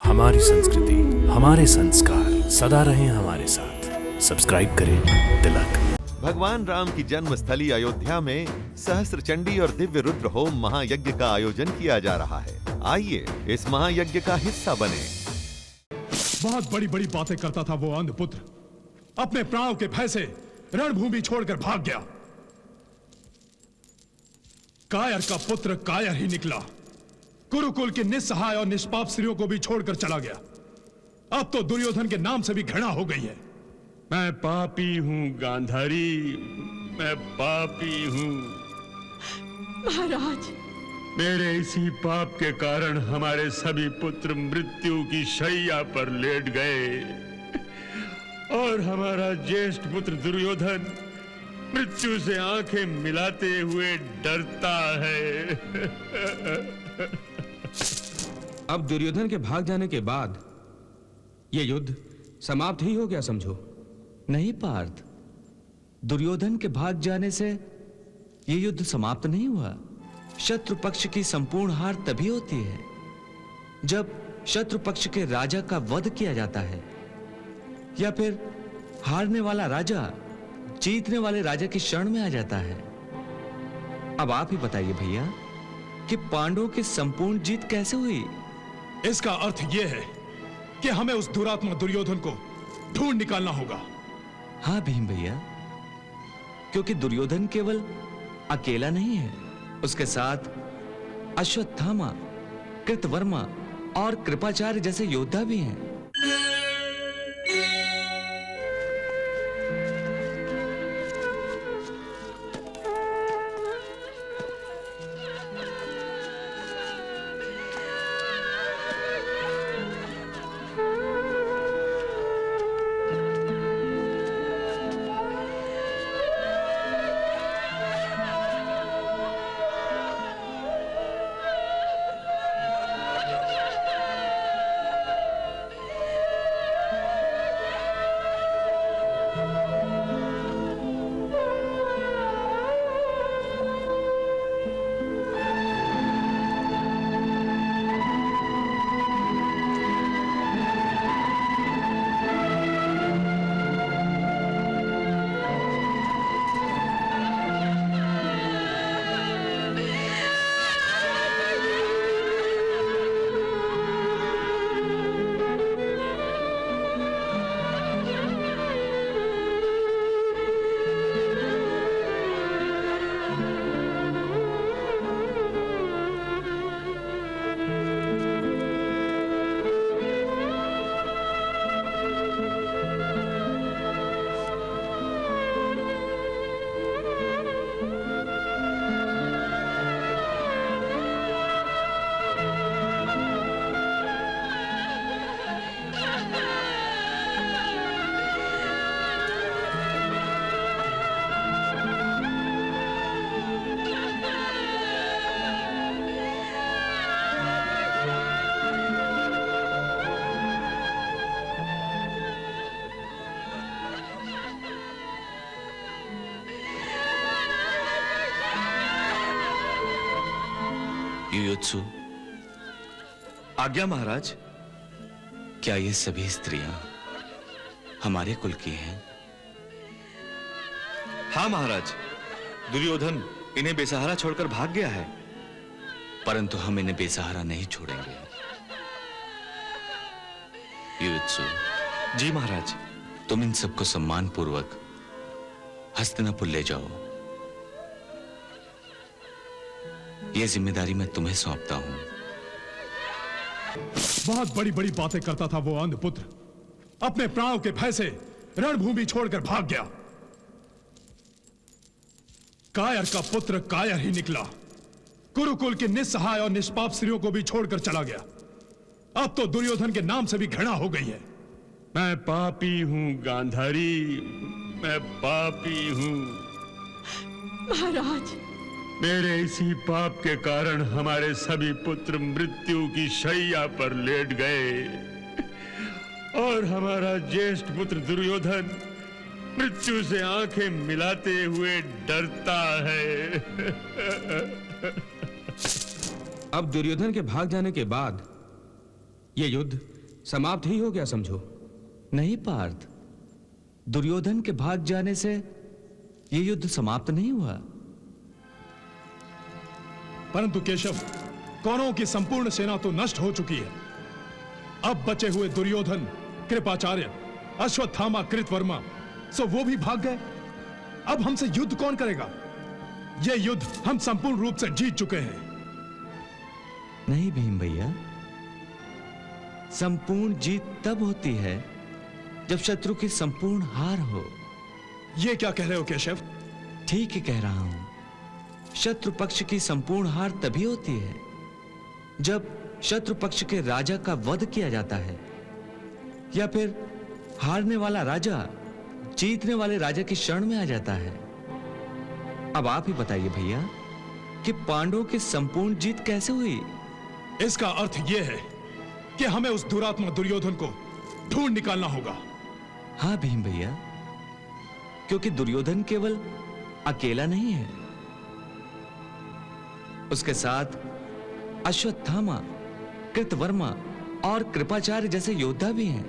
हमारी संस्कृति, हमारे संस्कार सदा रहें हमारे साथ। सब्सक्राइब करें तिलक। भगवान राम की जन्मस्थली अयोध्या में सहस्त्र चंडी और दिव्य रुद्र होम महायज्ञ का आयोजन किया जा रहा है। आइए इस महायज्ञ का हिस्सा बने। बहुत बड़ी बड़ी बातें करता था वो अंधपुत्र, अपने प्राणों के भय से रणभूमि छोड़कर भाग गया। कायर का पुत्र कायर ही निकला, कुरुकुल के निस्सहाय और निष्पाप स्त्रियों को भी छोड़कर चला गया। अब तो दुर्योधन के नाम से भी घृणा हो गई है। मैं पापी हूं गांधारी, मैं पापी हूं। महाराज, मेरे इसी पाप के कारण हमारे सभी पुत्र मृत्यु की शैया पर लेट गए और हमारा ज्येष्ठ पुत्र दुर्योधन मृत्यु से आंखें मिलाते हुए डरता है। अब दुर्योधन के भाग जाने के बाद यह युद्ध समाप्त ही हो गया समझो। नहीं पार्थ, दुर्योधन के भाग जाने से यह युद्ध समाप्त नहीं हुआ। शत्रु पक्ष की संपूर्ण हार तभी होती है जब शत्रु पक्ष के राजा का वध किया जाता है, या फिर हारने वाला राजा जीतने वाले राजा की शरण में आ जाता है। अब आप ही बताइए भैया कि पांडवों की संपूर्ण जीत कैसे हुई? इसका अर्थ यह है कि हमें उस दुरात्मा दुर्योधन को ढूंढ निकालना होगा। हाँ भीम भैया, क्योंकि दुर्योधन केवल अकेला नहीं है, उसके साथ अश्वत्थामा, कृतवर्मा और कृपाचार्य जैसे योद्धा भी हैं। युयुत्सु, आज्ञा महाराज। क्या ये सभी स्त्रियां हमारे कुल की हैं? हाँ महाराज, दुर्योधन इन्हें बेसहारा छोड़कर भाग गया है, परंतु हम इन्हें बेसहारा नहीं छोड़ेंगे। युयुत्सु। जी महाराज। तुम इन सबको सम्मान पूर्वक हस्तिनापुर ले जाओ। यह जिम्मेदारी मैं तुम्हें सौंपता हूं। बहुत बड़ी बड़ी बातें करता था वो अंधपुत्र, अपने प्राणों के भय से रणभूमि छोड़कर भाग गया। कायर का पुत्र कायर ही निकला, कुरुकुल के निस्सहाय और निष्पाप स्त्रियों को भी छोड़कर चला गया। अब तो दुर्योधन के नाम से भी घृणा हो गई है। मैं पापी हूं गांधारी, मैं पापी हूं। महाराज, मेरे इसी पाप के कारण हमारे सभी पुत्र मृत्यु की शैया पर लेट गए और हमारा ज्येष्ठ पुत्र दुर्योधन मृत्यु से आंखें मिलाते हुए डरता है। अब दुर्योधन के भाग जाने के बाद यह युद्ध समाप्त ही हो गया समझो। नहीं पार्थ, दुर्योधन के भाग जाने से यह युद्ध समाप्त नहीं हुआ। परंतु केशव, कौरवों की संपूर्ण सेना तो नष्ट हो चुकी है। अब बचे हुए दुर्योधन, कृपाचार्य, अश्वत्थामा, कृतवर्मा, सो वो भी भाग गए। अब हमसे युद्ध कौन करेगा? यह युद्ध हम संपूर्ण रूप से जीत चुके हैं। नहीं भीम भैया, संपूर्ण जीत तब होती है जब शत्रु की संपूर्ण हार हो। यह क्या कह रहे हो केशव? ठीक ही कह रहा हूं। शत्रु पक्ष की संपूर्ण हार तभी होती है जब शत्रु पक्ष के राजा का वध किया जाता है, या फिर हारने वाला राजा जीतने वाले राजा की शरण में आ जाता है। अब आप ही बताइए भैया कि पांडवों की संपूर्ण जीत कैसे हुई? इसका अर्थ यह है कि हमें उस दुरात्मा दुर्योधन को ढूंढ निकालना होगा। हां भीम भैया, क्योंकि दुर्योधन केवल अकेला नहीं है, उसके साथ अश्वत्थामा, कृतवर्मा और कृपाचार्य जैसे योद्धा भी हैं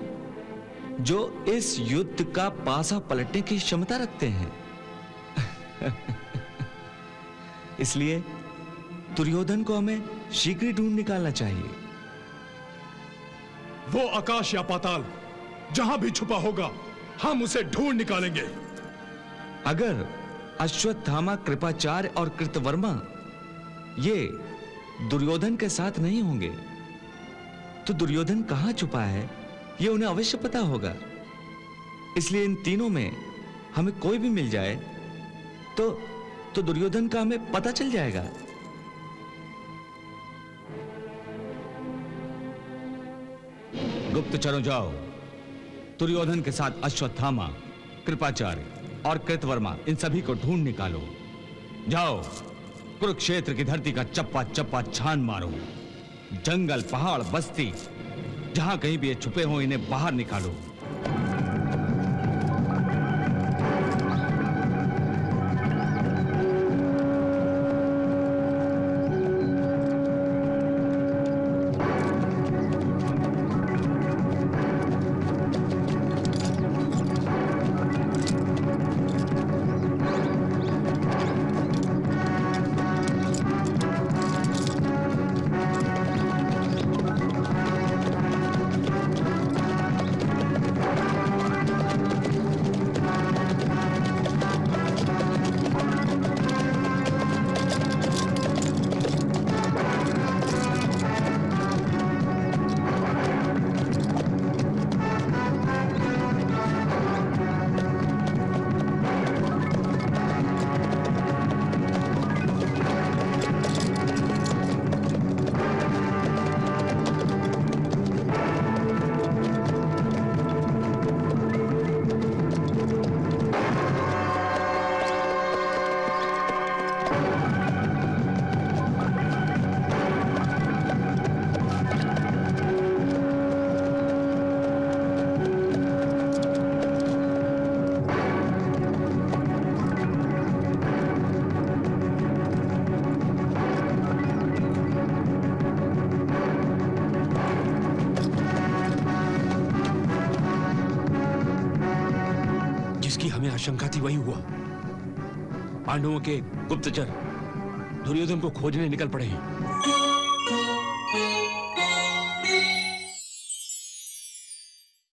जो इस युद्ध का पासा पलटने की क्षमता रखते हैं। इसलिए दुर्योधन को हमें शीघ्र ही ढूंढ निकालना चाहिए। वो आकाश या पाताल जहां भी छुपा होगा, हम उसे ढूंढ निकालेंगे। अगर अश्वत्थामा, कृपाचार्य और कृतवर्मा ये दुर्योधन के साथ नहीं होंगे तो दुर्योधन कहां छुपा है ये उन्हें अवश्य पता होगा। इसलिए इन तीनों में हमें कोई भी मिल जाए तो दुर्योधन का हमें पता चल जाएगा। गुप्तचरों, जाओ दुर्योधन के साथ अश्वत्थामा, कृपाचार्य और कृतवर्मा, इन सभी को ढूंढ निकालो। जाओ कुरुक्षेत्र की धरती का चप्पा चप्पा छान मारो। जंगल, पहाड़, बस्ती, जहां कहीं भी ये छुपे हो, इन्हें बाहर निकालो। हमें आशंका थी वही हुआ। पांडवों के गुप्तचर दुर्योधन को खोजने निकल पड़े हैं।